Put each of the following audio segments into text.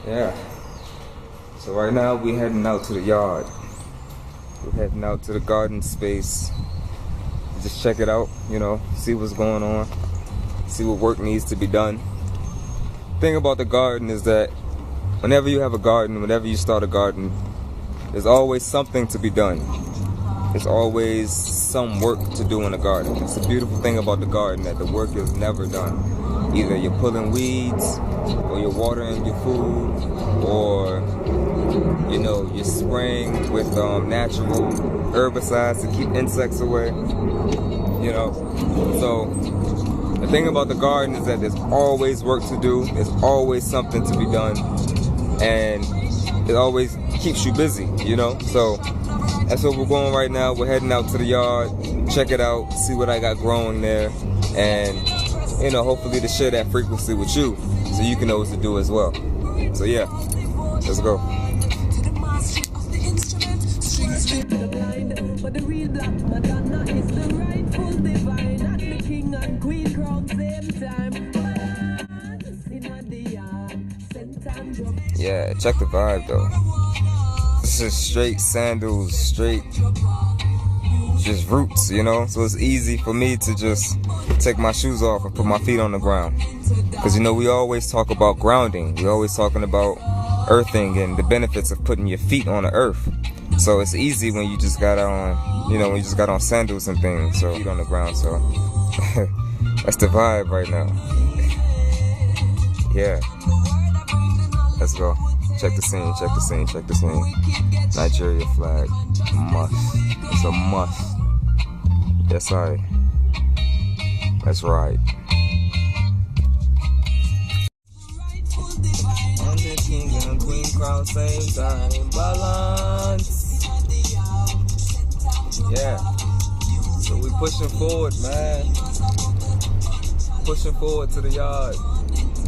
Yeah. So right now we heading out to the yard. We're heading out to the garden space. Just check it out, see what's going on, see what work needs to be done. Thing about the garden is that whenever you have a garden, whenever you start a garden, there's always something to be done. There's always some work to do in the garden. It's a beautiful thing about the garden that the work is never done. Either you're pulling weeds, or you're watering your food, or you're spraying with natural herbicides to keep insects away. So the thing about the garden is that there's always work to do. There's always something to be done, and it always keeps you busy. So that's what we're going right now. We're heading out to the yard, check it out, see what I got growing there, and hopefully to share that frequency with you, so you can know what to do as well. So yeah, let's go. But the real black Madonna is the rightful divine, not the king and queen crown same time. Yeah, check the vibe though. This is straight sandals, straight just roots, so it's easy for me to just take my shoes off and put my feet on the ground, because we always talk about grounding. We always talking about earthing and the benefits of putting your feet on the earth. So it's easy when you just got on, when you just got on sandals and things, so feet on the ground. So that's the vibe right now. Yeah, let's go. Check the scene, check the scene, check the scene. Nigeria flag, must. It's a must. Yes, let's ride. And the king and queen crown same time, balance. Yeah. So we pushing forward, man. Pushing forward to the yard.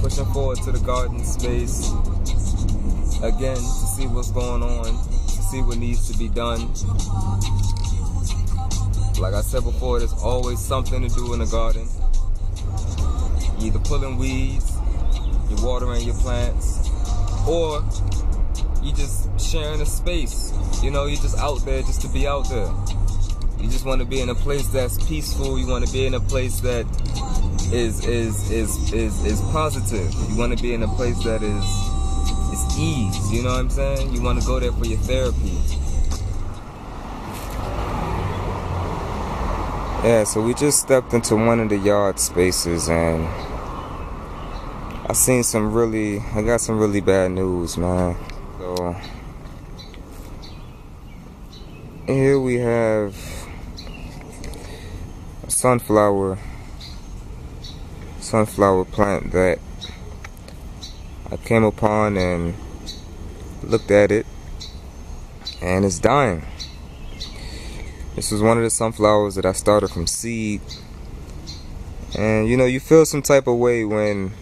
Pushing forward to the garden space. Again, to see what's going on, to see what needs to be done. Like I said before, there's always something to do in the garden. You're either pulling weeds, you're watering your plants, or you just sharing a space. You're just out there just to be out there. You just want to be in a place that's peaceful. You want to be in a place that is positive. You want to be in a place that is ease. You know what I'm saying? You want to go there for your therapy. Yeah, so we just stepped into one of the yard spaces, and I got some really bad news, man. So here we have a sunflower plant that I came upon and looked at it, and it's dying. This was one of the sunflowers that I started from seed. And you feel some type of way when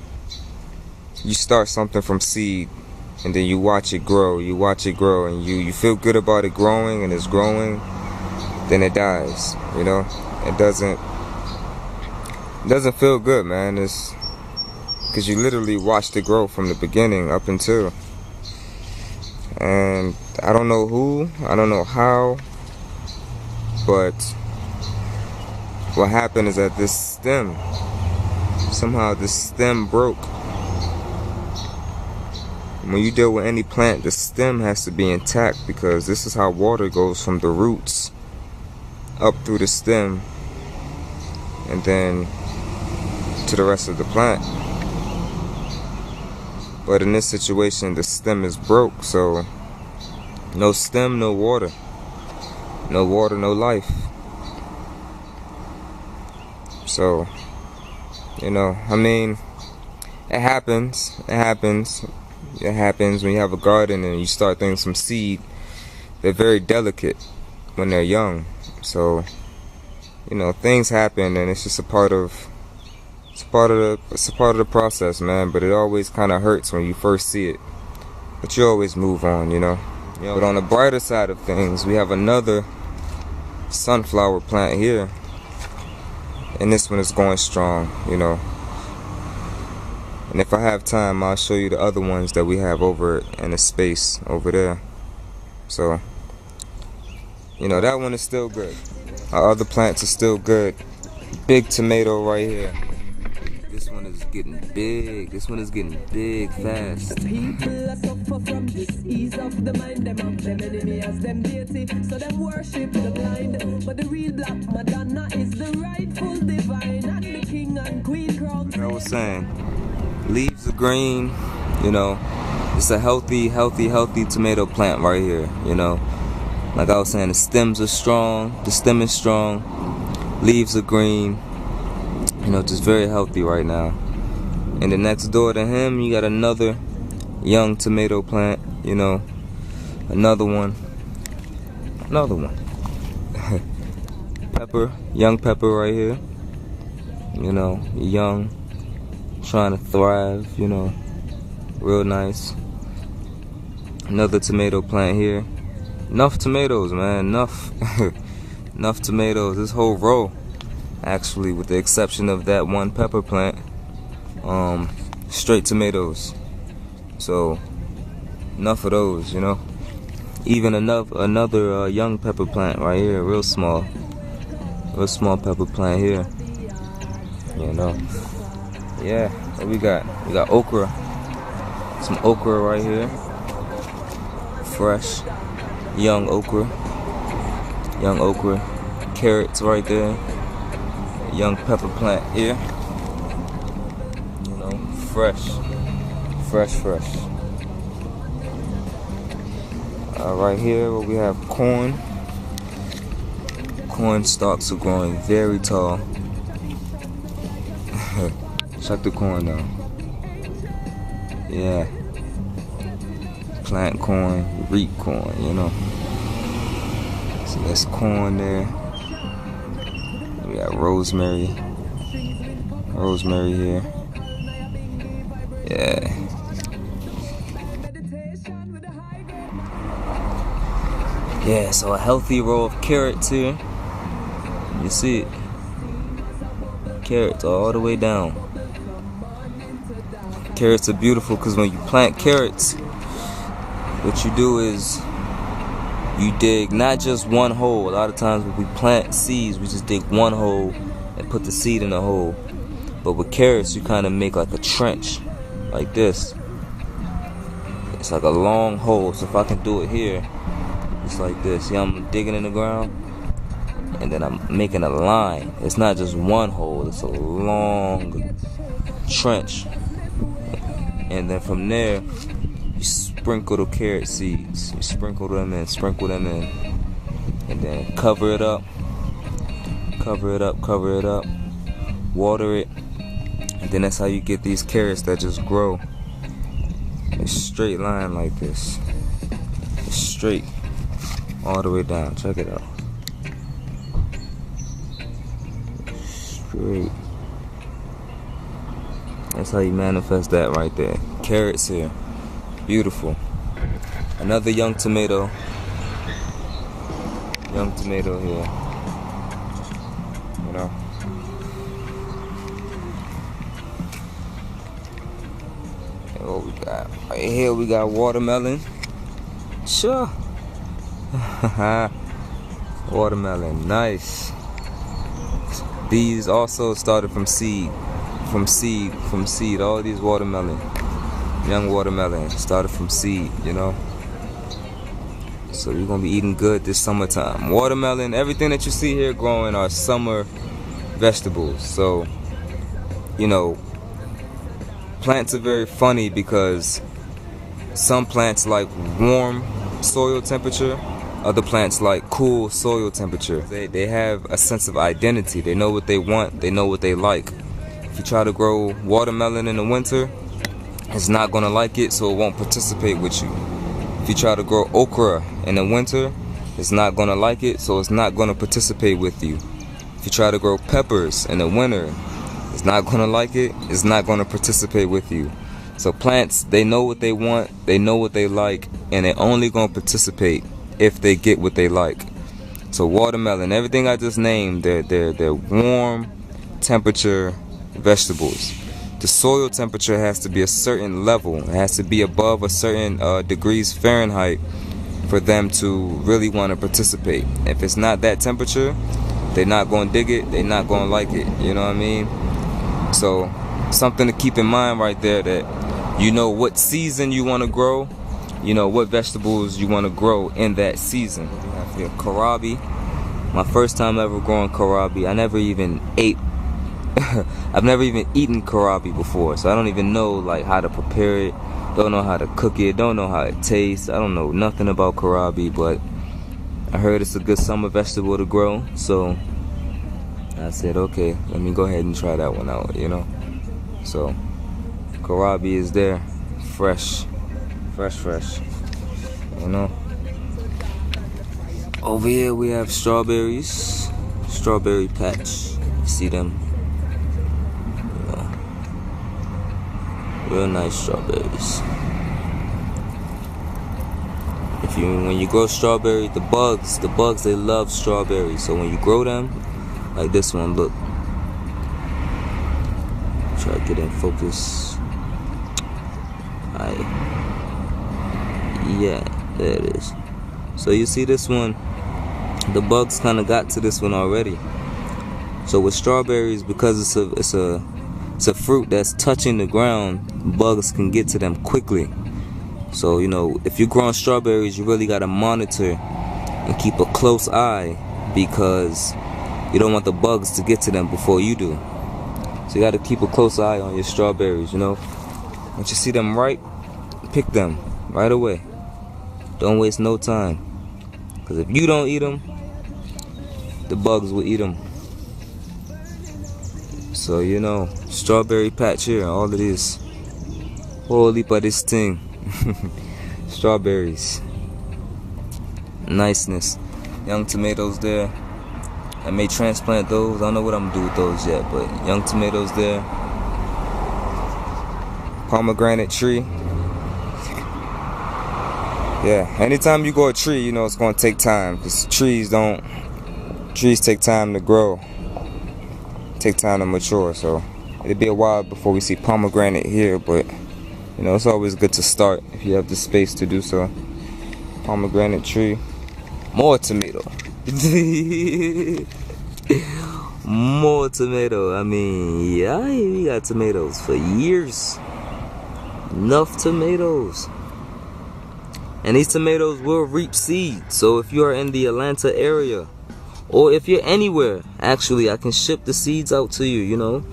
you start something from seed and then you watch it grow, and you feel good about it growing, and it's growing, then it dies. It doesn't feel good, man. It's because you literally watched it grow from the beginning up until, and I don't know who, I don't know how, but what happened is that somehow this stem broke. When you deal with any plant, the stem has to be intact, because this is how water goes from the roots up through the stem and then to the rest of the plant. But in this situation, the stem is broke, so no stem, no water. No water, no life. So, it happens. It happens when you have a garden and you start things from seed. They're very delicate when they're young. So, things happen, and it's just a part of the process, man. But it always kind of hurts when you first see it. But you always move on, But on the brighter side of things, we have another sunflower plant here, and this one is going strong. And if I have time, I'll show you the other ones that we have over in the space over there. So, you know, that one is still good. Our other plants are still good. Big tomato right here. This one is getting big. This one is getting big fast. People are suffer from disease of the mind. Them have them enemy as them deity, so them worship the blind. But the real Black Madonna is the rightful divine, and the king and queen crown. Like I was saying, leaves are green. You know, it's a healthy tomato plant right here. You know, like I was saying, the stems are strong. The stem is strong. Leaves are green. You know, just very healthy right now. And then next door to him, you got another young tomato plant. You know, another one. Pepper, young pepper right here. You know, young, trying to thrive. You know, real nice. Another tomato plant here. Enough tomatoes, man. Enough. Enough tomatoes. This whole row, actually, with the exception of that one pepper plant, straight tomatoes. So enough of those, you know. Even another young pepper plant right here, real small pepper plant here. You know, yeah. What we got? We got okra. Some okra right here, fresh, young okra. Carrots right there. Young pepper plant here. You know, fresh. Right here we have corn. Corn stalks are growing very tall. Check the corn out. Yeah. Plant corn, reap corn, you know. So that's corn there. We got rosemary here. Yeah. Yeah, so a healthy row of carrots here. You see it. Carrots all the way down. Carrots are beautiful because when you plant carrots, what you do is you dig not just one hole. A lot of times when we plant seeds, we just dig one hole and put the seed in the hole. But with carrots, you kind of make like a trench, like this. It's like a long hole. So if I can do it here, it's like this. See, I'm digging in the ground, and then I'm making a line. It's not just one hole. It's a long trench. And then from there, you sprinkle the carrot seeds. You sprinkle them in, and then cover it up, water it, and then that's how you get these carrots that just grow in a straight line like this. It's straight all the way down. Check it out. Straight. That's how you manifest that right there. Carrots here. Beautiful. Another young tomato. Young tomato here. You know. And what we got? Right here we got watermelon. Sure. Watermelon. Nice. These also started from seed. From seed. All these watermelon. Young watermelon started from seed, you know. So you're gonna be eating good this summertime. Watermelon, everything that you see here growing are summer vegetables. So, you know, plants are very funny because some plants like warm soil temperature, other plants like cool soil temperature. They have a sense of identity. They know what they want, they know what they like. If you try to grow watermelon in the winter, it's not gonna like it, so it won't participate with you. If you try to grow okra in the winter, it's not gonna like it, so it's not gonna participate with you. If you try to grow peppers in the winter, it's not gonna like it, it's not gonna participate with you. So plants, they know what they want, they know what they like, and they're only gonna participate if they get what they like. So watermelon, everything I just named, they're warm temperature vegetables. the soil temperature has to be a certain level. It has to be above a certain degrees Fahrenheit for them to really want to participate. If it's not that temperature, they're not going to dig it. They're not going to like it. You know what I mean? So something to keep in mind right there, that you know what season you want to grow. You know what vegetables you want to grow in that season. We have here kohlrabi. My first time ever growing kohlrabi. I never even ate. I've never even eaten kohlrabi before, so I don't even know like how to prepare it. Don't know how to cook it. Don't know how it tastes. I don't know nothing about kohlrabi, but I heard it's a good summer vegetable to grow. So I said, okay, let me go ahead and try that one out. You know. So kohlrabi is there, fresh. You know. Over here we have strawberries, strawberry patch. You see them? You know, real nice strawberries. When you grow strawberry, the bugs they love strawberries. So when you grow them, like this one, look. Try to get in focus. Yeah, there it is. So you see this one, the bugs kind of got to this one already. So with strawberries, because it's a fruit that's touching the ground, bugs can get to them quickly. So you know, if you're growing strawberries, you really gotta monitor and keep a close eye, because you don't want the bugs to get to them before you do. So you gotta keep a close eye on your strawberries. You know, once you see them ripe, pick them right away. Don't waste no time, because if you don't eat them, the bugs will eat them. So you know, strawberry patch here, all of this, whole heap of this thing. Strawberries, niceness. Young tomatoes there. I may transplant those. I don't know what I'm gonna do with those yet, but young tomatoes there. Pomegranate tree. Yeah, anytime you grow a tree, you know it's gonna take time, because trees take time to grow, take time to mature. So it'll be a while before we see pomegranate here, but you know, it's always good to start if you have the space to do so. Pomegranate tree. More tomato. More tomato. I mean, yeah, we got tomatoes for years. Enough tomatoes. And these tomatoes will reap seeds. So if you are in the Atlanta area, or if you're anywhere, actually, I can ship the seeds out to you, you know.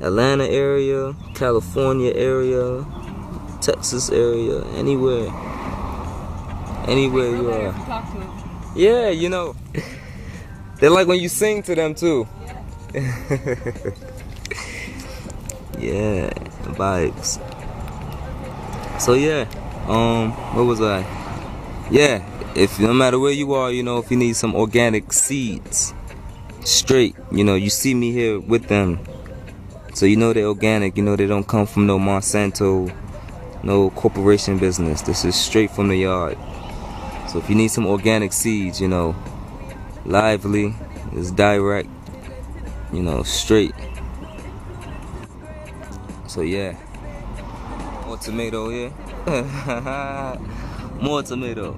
Atlanta area, California area, Texas area, anywhere you are. Yeah, you know, they like when you sing to them too. Yeah, vibes. So yeah, where was I? Yeah, if no matter where you are, you know, if you need some organic seeds, straight, you know, you see me here with them, so you know they're organic. You know they don't come from no Monsanto, no corporation business. This is straight from the yard. So if you need some organic seeds, you know, Lively is direct, you know, straight. So yeah, more tomato here. More tomato.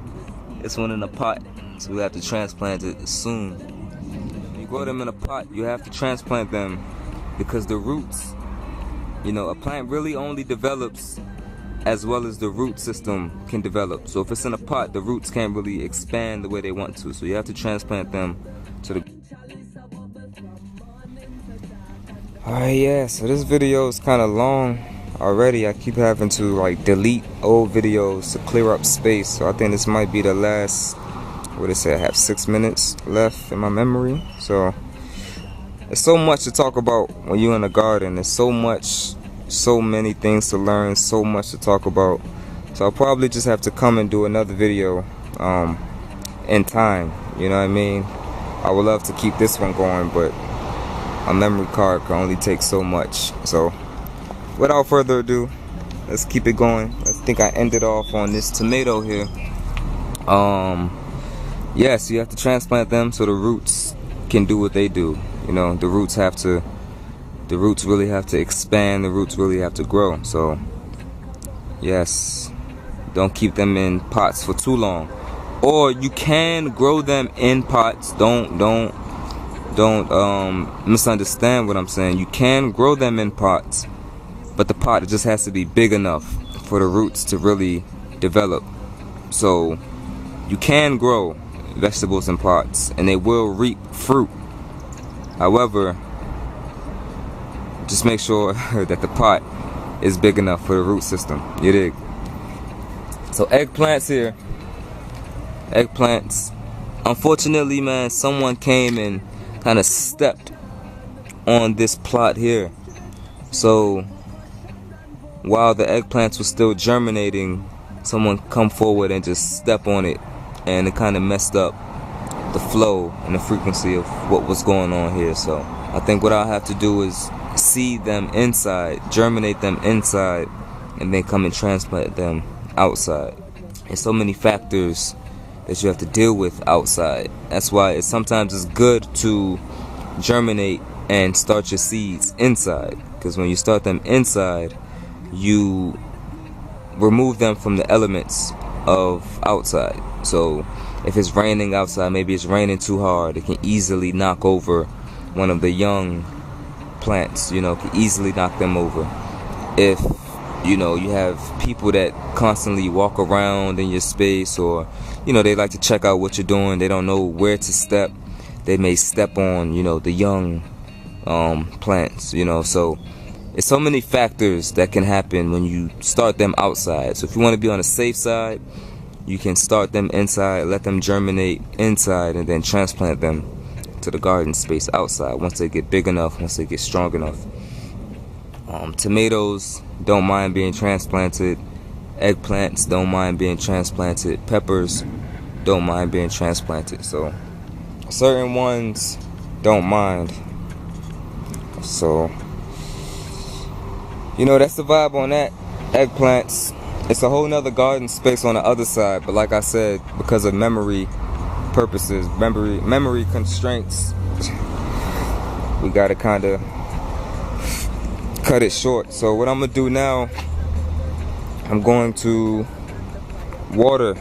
This one in a pot, so we have to transplant it soon. When you grow them in a pot, you have to transplant them, because the roots, you know, a plant really only develops as well as the root system can develop. So if it's in a pot, the roots can't really expand the way they want to. So you have to transplant them to the... Alright, yeah, so this video is kind of long already. I keep having to like delete old videos to clear up space. So I think this might be the last, what did it say, I have 6 minutes left in my memory. So there's so much to talk about when you're in the garden. There's so much, so many things to learn, so much to talk about. So I'll probably just have to come and do another video in time, you know what I mean? I would love to keep this one going, but a memory card can only take so much. So without further ado, let's keep it going. I think I ended off on this tomato here. Yes, you have to transplant them so the roots can do what they do. You know, the roots have to the roots really have to expand, the roots really have to grow. So yes, don't keep them in pots for too long. Or you can grow them in pots. Don't misunderstand what I'm saying. You can grow them in pots, but the pot just has to be big enough for the roots to really develop. So you can grow vegetables in pots and they will reap fruit. However, just make sure that the pot is big enough for the root system. You dig? So eggplants here. Eggplants. Unfortunately, man, someone came and kind of stepped on this plot here. So while the eggplants were still germinating, someone come forward and just step on it, and it kind of messed up the flow and the frequency of what was going on here. So I think what I'll have to do is seed them inside, germinate them inside, and then come and transplant them outside. There's so many factors that you have to deal with outside. That's why sometimes it's good to germinate and start your seeds inside, because when you start them inside, you remove them from the elements of outside. So if it's raining outside, maybe it's raining too hard, it can easily knock over one of the young plants, you know, can easily knock them over. If you know, you have people that constantly walk around in your space, or you know, they like to check out what you're doing, they don't know where to step, they may step on, you know, the young plants, you know. So it's so many factors that can happen when you start them outside. So if you want to be on the safe side, you can start them inside, let them germinate inside, and then transplant them to the garden space outside once they get big enough, once they get strong enough. Tomatoes don't mind being transplanted. Eggplants don't mind being transplanted. Peppers don't mind being transplanted. So certain ones don't mind. So you know, that's the vibe on that. Eggplants, it's a whole nother garden space on the other side, but like I said, because of memory purposes, memory constraints, we gotta kind of cut it short. So what I'm gonna do now, I'm going to water.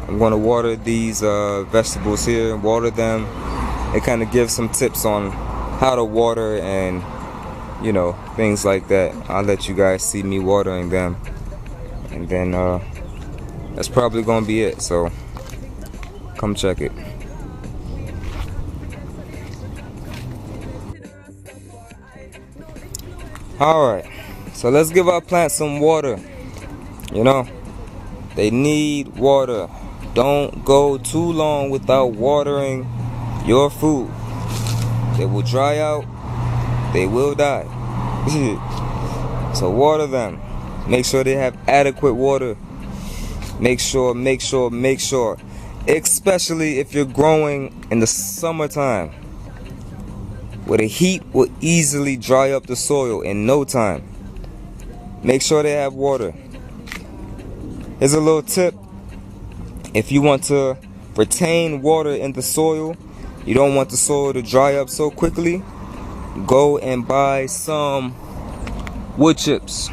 I'm going to water these vegetables here, water them, and kind of give some tips on how to water and, you know, things like that. I'll let you guys see me watering them, and then that's probably gonna be it. So come check it. Alright, so let's give our plants some water. You know, they need water. Don't go too long without watering your food. They will dry out, they will die. So water them. Make sure they have adequate water. Make sure. Especially if you're growing in the summertime, where the heat will easily dry up the soil in no time. Make sure they have water. Here's a little tip. If you want to retain water in the soil, you don't want the soil to dry up so quickly, go and buy some wood chips.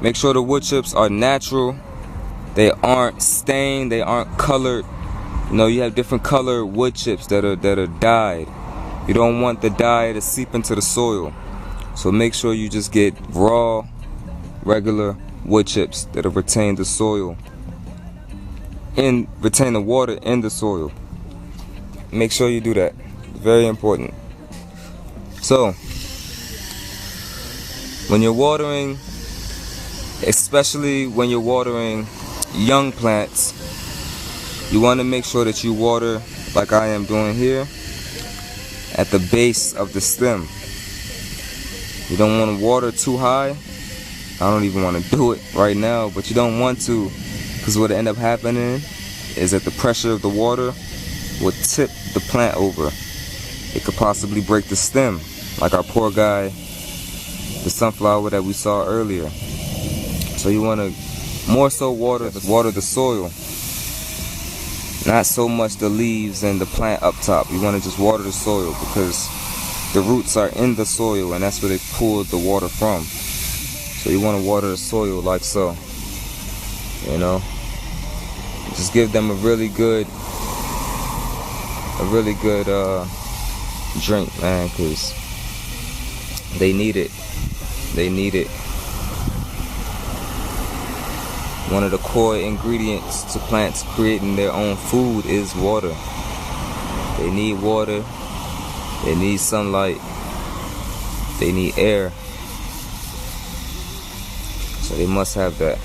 Make sure the wood chips are natural. They aren't stained, they aren't colored. You know, you have different colored wood chips that are dyed. You don't want the dye to seep into the soil. So make sure you just get raw, regular wood chips that'll retain the soil and retain the water in the soil. Make sure you do that. Very important. So when you're watering, especially when you're watering young plants, you want to make sure that you water like I am doing here at the base of the stem. You don't want to water too high. I don't even want to do it right now, but you don't want to, because what will end up happening is that the pressure of the water will tip the plant over. It could possibly break the stem, like our poor guy, the sunflower that we saw earlier. So you want to more so water the soil, not so much the leaves and the plant up top. You want to just water the soil, because the roots are in the soil, and that's where they pull the water from. So you want to water the soil like so, you know. Just give them a really good drink, man, because they need it. They need it. One of the core ingredients to plants creating their own food is water. They need water. They need sunlight. They need air. So they must have that,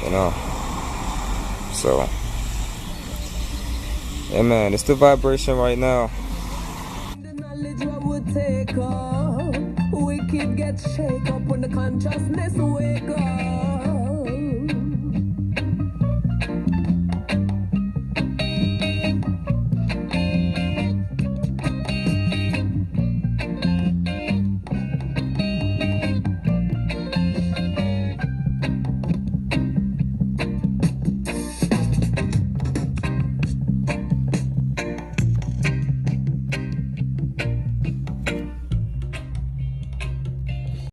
you know. So, yeah, man, it's the vibration right now. The knowledge what would take up. Wicked get shake up when the consciousness wake up.